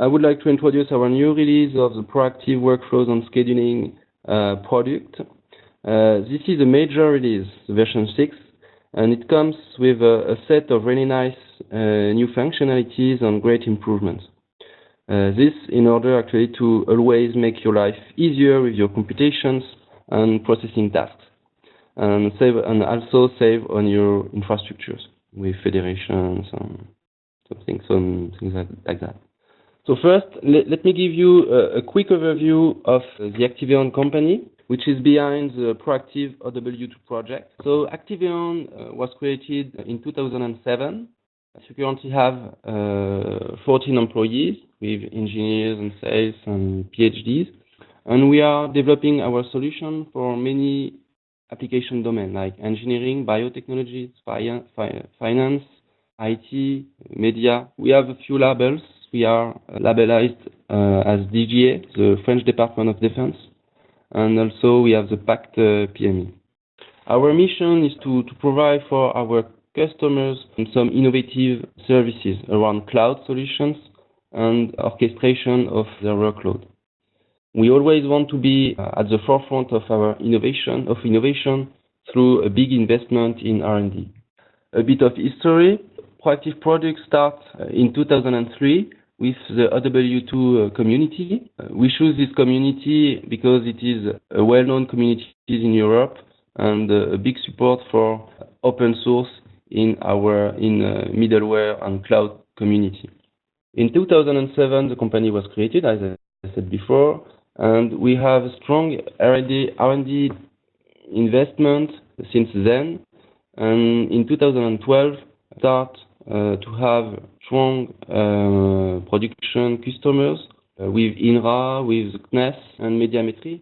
I would like to introduce our new release of the ProActive Workflows and Scheduling product. This is a major release, version 6, and it comes with a set of really nice new functionalities and great improvements. This in order actually to always make your life easier with your computations and processing tasks, and also save on your infrastructures with federations and things like that. So first, let me give you a quick overview of the Activeon company, which is behind the ProActive OW2 project. So Activeon was created in 2007. We currently have 14 employees with engineers and sales and PhDs. And we are developing our solution for many application domains like engineering, biotechnology, finance, IT, media. We have a few labels. We are labelized as DGA, the French Department of Defense, and also we have the PACT PME. Our mission is to provide for our customers some innovative services around cloud solutions and orchestration of their workload. We always want to be at the forefront of our innovation through a big investment in R&D. A bit of history. ProActive product starts in 2003 with the OW2 community. We choose this community because it is a well-known community in Europe and a big support for open source in middleware and cloud community. In 2007, the company was created, as I said before, and we have a strong R&D investment since then. And in 2012, start to have strong production customers with INRA, with CNES and Médiamétrie.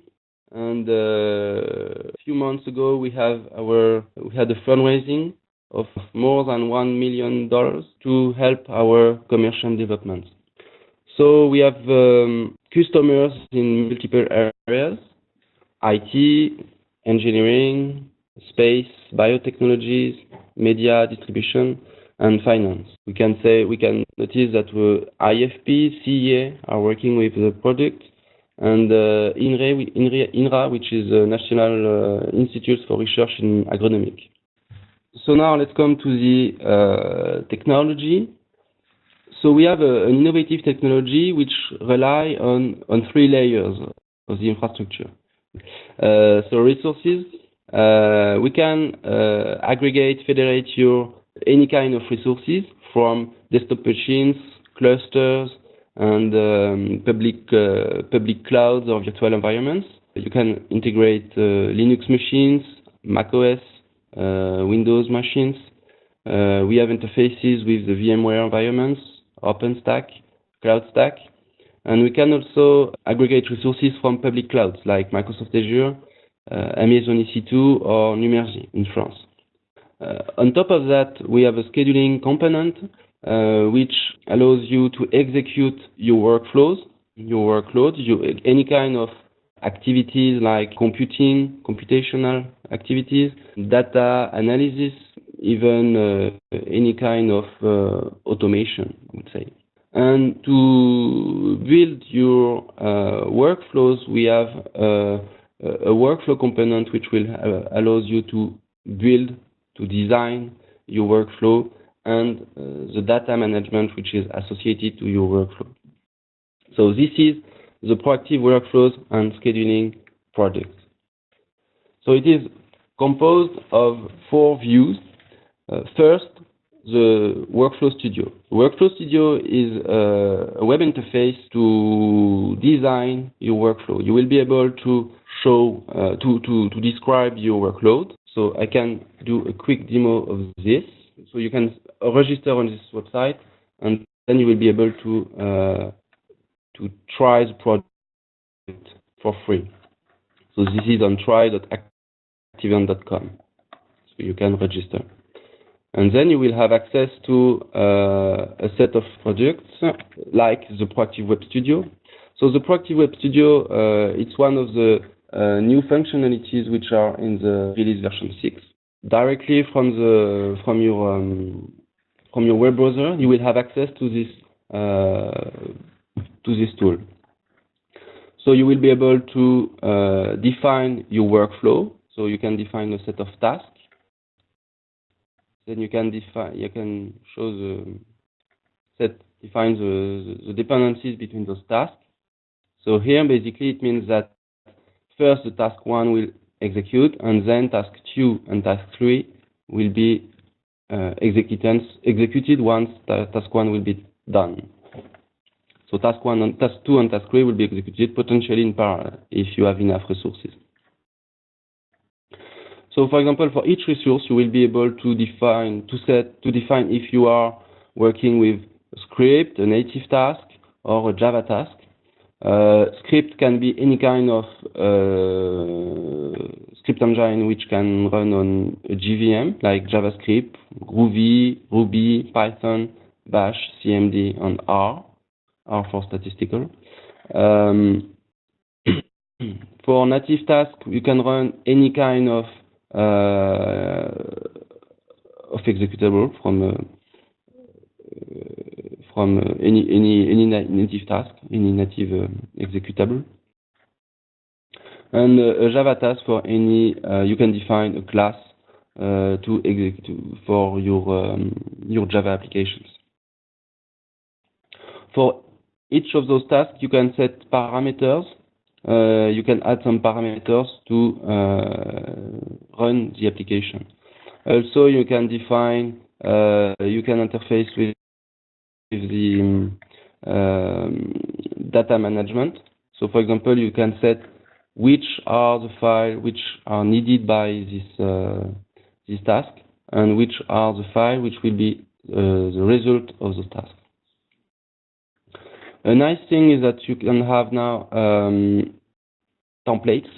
And a few months ago, we had a fundraising of more than $1 million to help our commercial development. So we have customers in multiple areas: IT, engineering, space, biotechnologies, media, distribution, and finance. We can notice that IFP, CEA are working with the product, and INRA, which is the National Institute for Research in Agronomic. So now let's come to the technology. So we have an innovative technology which rely on 3 layers of the infrastructure. So resources, we can aggregate, federate any kind of resources from desktop machines, clusters, and public clouds or virtual environments. You can integrate Linux machines, macOS, Windows machines. We have interfaces with the VMware environments, OpenStack, CloudStack, and we can also aggregate resources from public clouds like Microsoft Azure, Amazon EC2, or Numergy in France. On top of that, we have a scheduling component which allows you to execute your workflows, any kind of activities like computational activities, data analysis, even any kind of automation, I would say. And to build your workflows, we have a workflow component which will allows you to build, to design your workflow, and the data management which is associated to your workflow. So this is the ProActive Workflows and Scheduling project. So it is composed of 4 views. First, the Workflow Studio. Workflow Studio is a web interface to design your workflow. You will be able to show, to describe your workload. So I can do a quick demo of this. So you can register on this website, and then you will be able to try the project for free. So this is on try.activeon.com. So you can register. And then you will have access to a set of projects like the ProActive Web Studio. So the ProActive Web Studio, it's one of the new functionalities which are in the release version 6. Directly from your web browser, you will have access to this this tool. So you will be able to define your workflow. So you can define a set of tasks. Then you can show define the dependencies between those tasks. So here basically it means that first the task 1 will execute, and then task 2 and task 3 will be executed once task 1 will be done. So task 1 and task 2 and task 3 will be executed potentially in parallel if you have enough resources. So for example, for each resource you will be able to define if you are working with a script, a native task, or a Java task. Script can be any kind of script engine which can run on a JVM, like JavaScript, Groovy, Ruby, Python, Bash, CMD, and R for statistical. For native task, you can run any kind of executable from any native task, any native executable. And a Java task for any, you can define a class to execute for your Java applications. For each of those tasks, you can set parameters. You can add some parameters to run the application. Also, you can define, you can interface with the data management. So, for example, you can set which are the files which are needed by this task, and which are the files which will be the result of the task. A nice thing is that you can have now templates,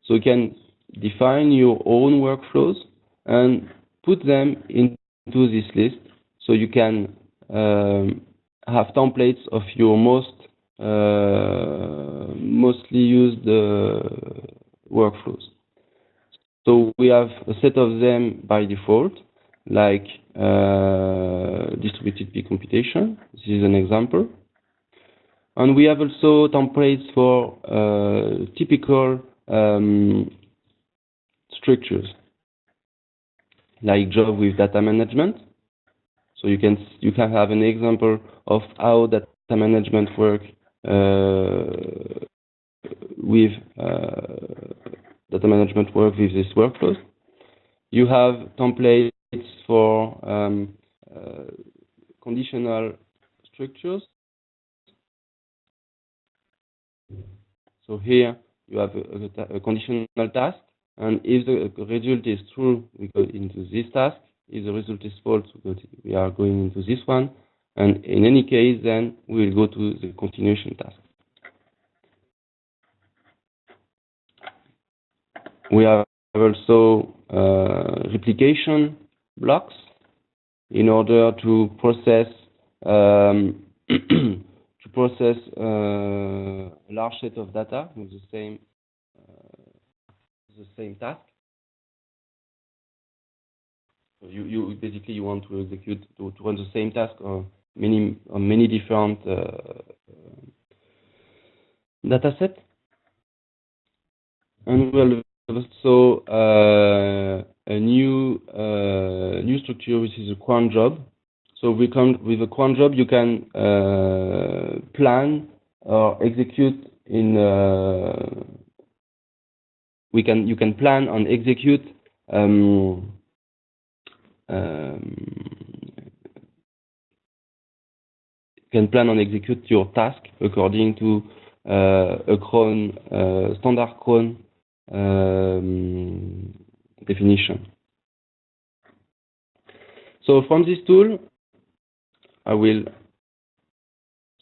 so you can define your own workflows and put them into this list, so you can have templates of your mostly used workflows. So we have a set of them by default, like distributed peak computation. This is an example. And we have also templates for typical structures, like job with data management. So you can have an example of how data management work with this workflows. You have templates for conditional structures. So here you have a conditional task, and if the result is true, we go into this task. If the result is false, we are going into this one. And in any case, then we will go to the continuation task. We have also replication blocks in order to process a large set of data with the same task. So you basically want to execute to run the same task on many different data sets. And we'll also a new structure, which is a cron job. So with a cron job, you can plan or execute in. You can plan and execute. Can plan and execute your task according to a cron standard cron definition. So from this tool, I will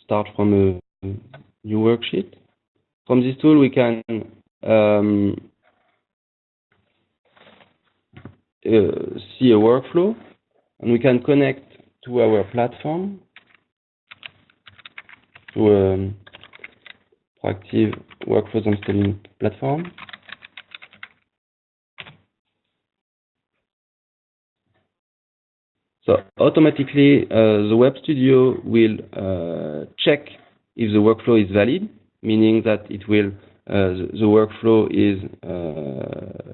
start from a new worksheet. From this tool, we can see a workflow, and we can connect to our platform, to a ProActive workflows and scheduling platform. So automatically, the Web Studio will check if the workflow is valid, meaning that it will the workflow is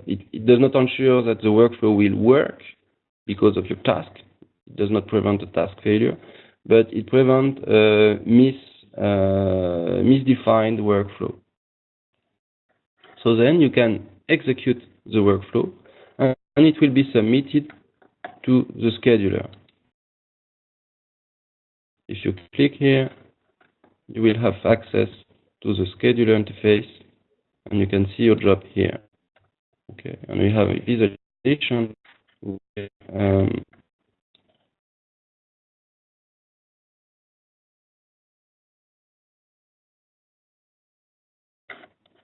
it does not ensure that the workflow will work because of your task. It does not prevent a task failure, but it prevents misdefined workflow. So then you can execute the workflow, and it will be submitted to the scheduler. If you click here, you will have access to the scheduler interface, and you can see your job here. Okay, and we have a visualization.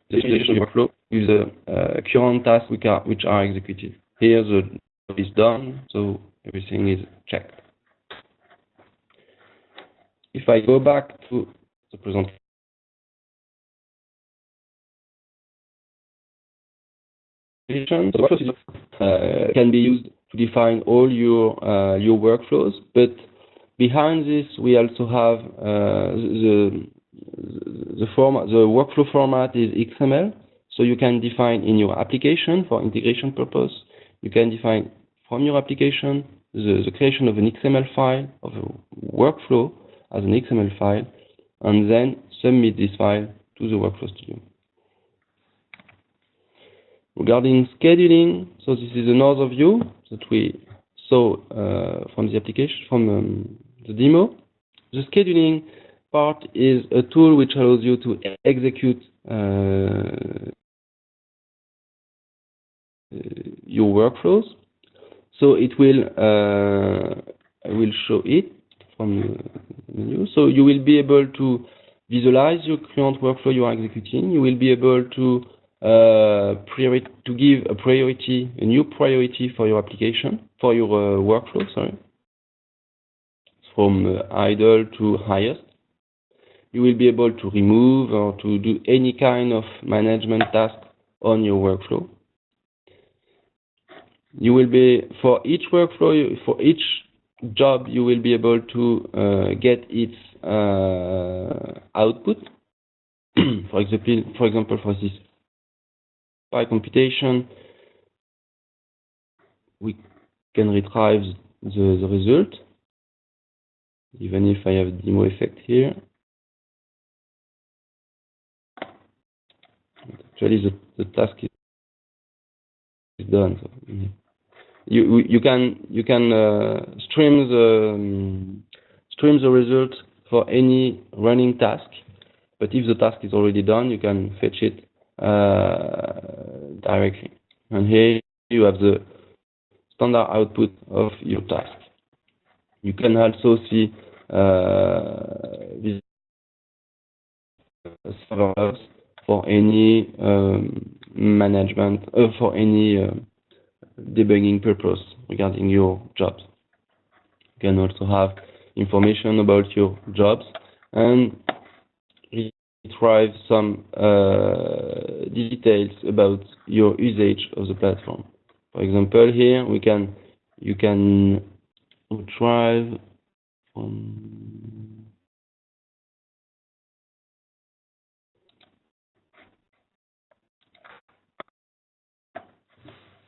The visualization workflow with the current tasks which are executed. Here the job is done, so everything is checked. If I go back to the presentation, the workflow can be used to define all your workflows, but behind this we also have the workflow format is XML, so you can define in your application for integration purpose. You can define from your application the creation of an XML file of a workflow as an XML file, and then submit this file to the Workflow Studio. Regarding scheduling, so this is another view that we saw from the application, from the demo. The scheduling part is a tool which allows you to execute your workflows. So it will, I will show it from the menu. So you will be able to visualize your current workflow you are executing. You will be able to give a priority, a new priority for your application, for your workflow, sorry, from idle to highest. You will be able to remove or to do any kind of management task on your workflow. You will be, for each workflow, for each job, you will be able to get its output. For example, for this by computation, we can retrieve the result, even if I have a demo effect here. Actually, the task is done. So you can stream the result for any running task, but if the task is already done, you can fetch it directly. And here you have the standard output of your task. You can also see these servers for any management, for any debugging purpose regarding your jobs. You can also have information about your jobs and retrieve some details about your usage of the platform. For example, here you can retrieve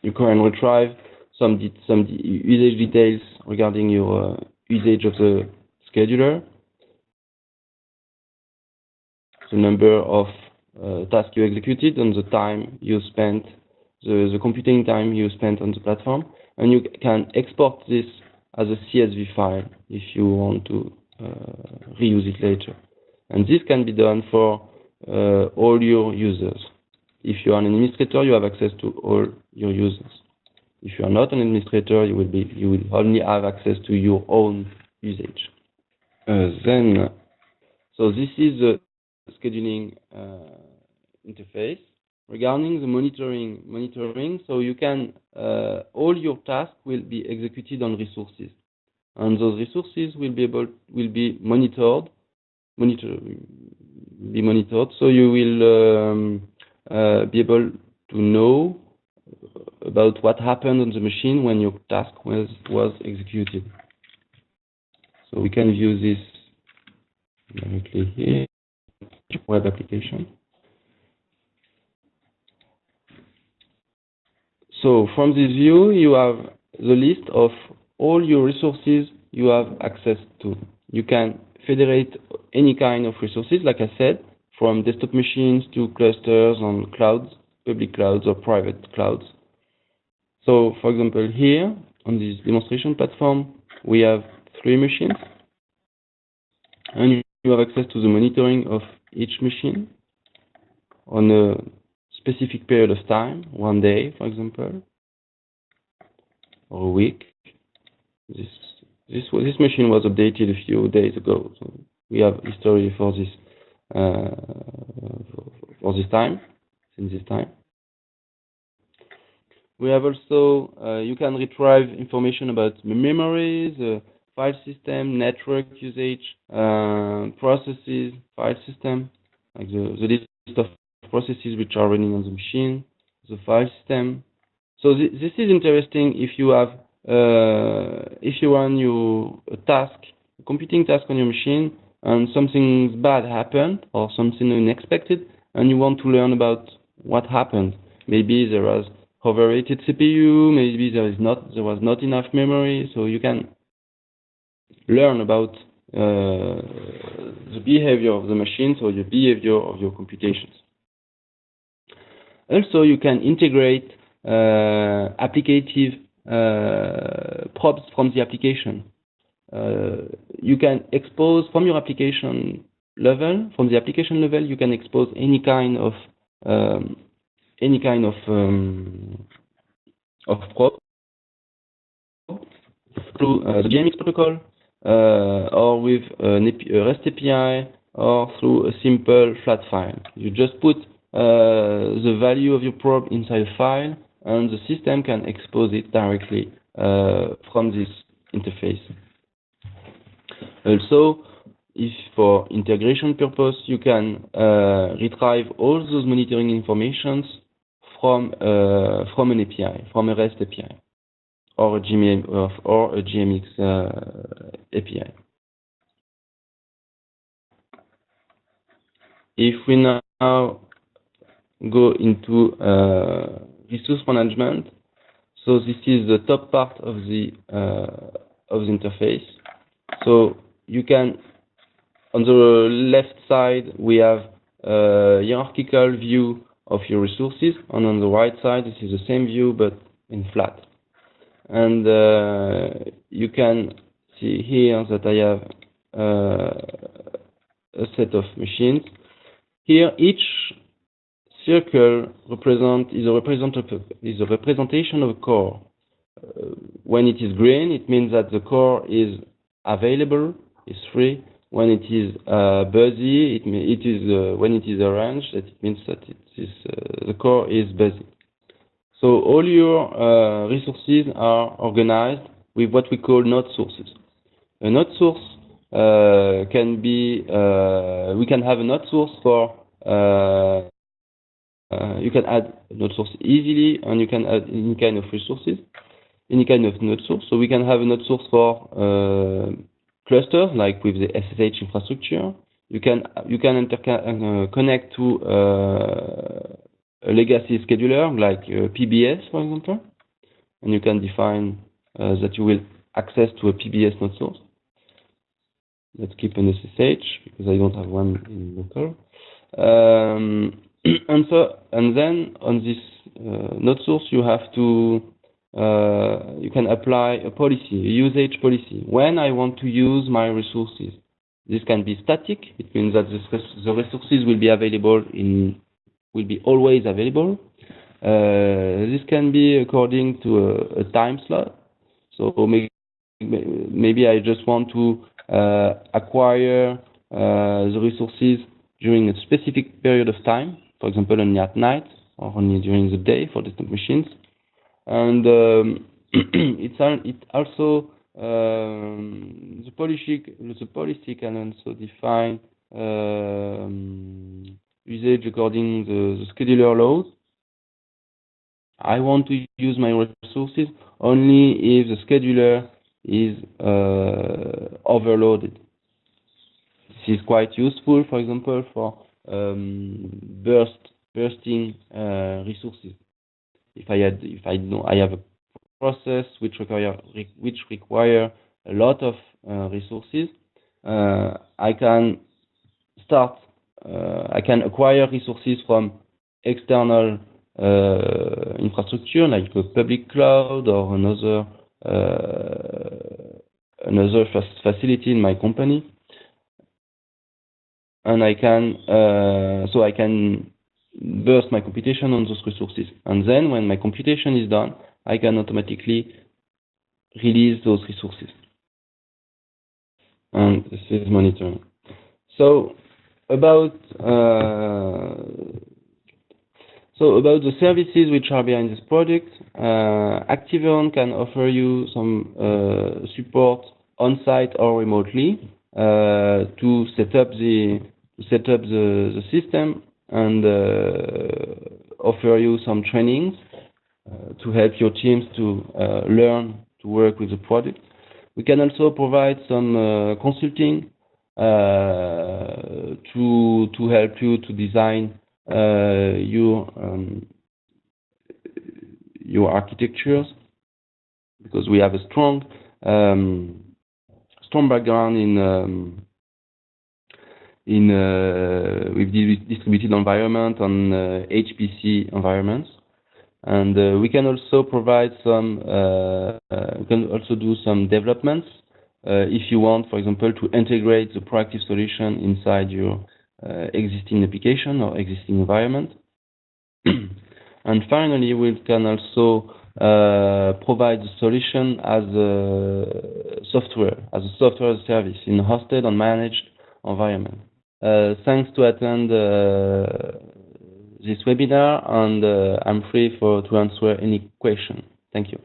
you can retrieve some usage details regarding your usage of the scheduler, the number of tasks you executed, and the time you spent, the computing time you spent on the platform. And you can export this as a CSV file if you want to reuse it later. And this can be done for all your users. If you are an administrator, you have access to all your users. If you are not an administrator, you will only have access to your own usage. So this is the scheduling interface. Regarding the monitoring, so you can all your tasks will be executed on resources, and those resources will be monitored. So you will be able to know about what happened on the machine when your task was executed. So we can view this directly here. web application. So from this view, you have the list of all your resources you have access to. You can federate any kind of resources, like I said, from desktop machines to clusters on clouds, public clouds or private clouds. So for example, here on this demonstration platform, we have 3 machines, and you have access to the monitoring of each machine on a specific period of time, 1 day, for example, or a week. This machine was updated a few days ago, so we have history for this time, since this time. We have also you can retrieve information about the memories, file system, network usage, processes, file system, like the list of processes which are running on the machine, the file system. So this is interesting if you have if you run a computing task on your machine, and something bad happened or something unexpected, and you want to learn about what happened. Maybe there was overrated CPU, maybe there was not enough memory, so you can learn about the behavior of the machine, so the behavior of your computations. Also, you can integrate applicative probes from the application. You can expose from your application level, you can expose any kind of probe through the GMX protocol, or with a REST API, or through a simple flat file. You just put the value of your probe inside a file, and the system can expose it directly from this interface. Also, if for integration purpose, you can retrieve all those monitoring informations from an API, from a REST API, or a GMX API. If we now go into resource management, so this is the top part of the interface. So you can, on the left side, we have a hierarchical view of your resources, and on the right side, this is the same view but in flat. And you can see here that I have a set of machines. Here, each circle is a representation of a core. When it is green, it means that the core is available, is free. When it is busy, when it is orange, that it means that the core is busy. So all your resources are organized with what we call node sources. A node source can be, we can have a node source for, you can add a node source easily, and you can add any kind of resources, any kind of node source. So we can have a node source for clusters, like with the SSH infrastructure. You can connect to a legacy scheduler like PBS, for example, and you can define that you will access to a PBS node source. Let's keep an SSH because I don't have one in local. And then on this node source, you have to you can apply a policy, a usage policy. When I want to use my resources, this can be static. It means that the resources will be available will be always available. This can be according to a time slot. So maybe I just want to acquire the resources during a specific period of time, for example, only at night or only during the day for desktop machines. And it also the policy can also define usage according to the scheduler load. I want to use my resources only if the scheduler is overloaded. This is quite useful, for example, for bursting resources. If I have a process which require a lot of resources, I can acquire resources from external infrastructure like a public cloud or another facility in my company, and I can burst my computation on those resources. And then when my computation is done, I can automatically release those resources. And this is monitoring. So about the services which are behind this product, Activeon can offer you some support on-site or remotely to set up the system, and offer you some trainings to help your teams to learn to work with the product. We can also provide some consulting to help you to design your architectures, because we have a strong background with distributed environment on HPC environments, and we can also provide some. We can also do some developments if you want, for example, to integrate the ProActive solution inside your existing application or existing environment. And finally, we can also provide the solution as a software as a service in a hosted and managed environment. Thanks to attend this webinar, and I'm free to answer any question. Thank you.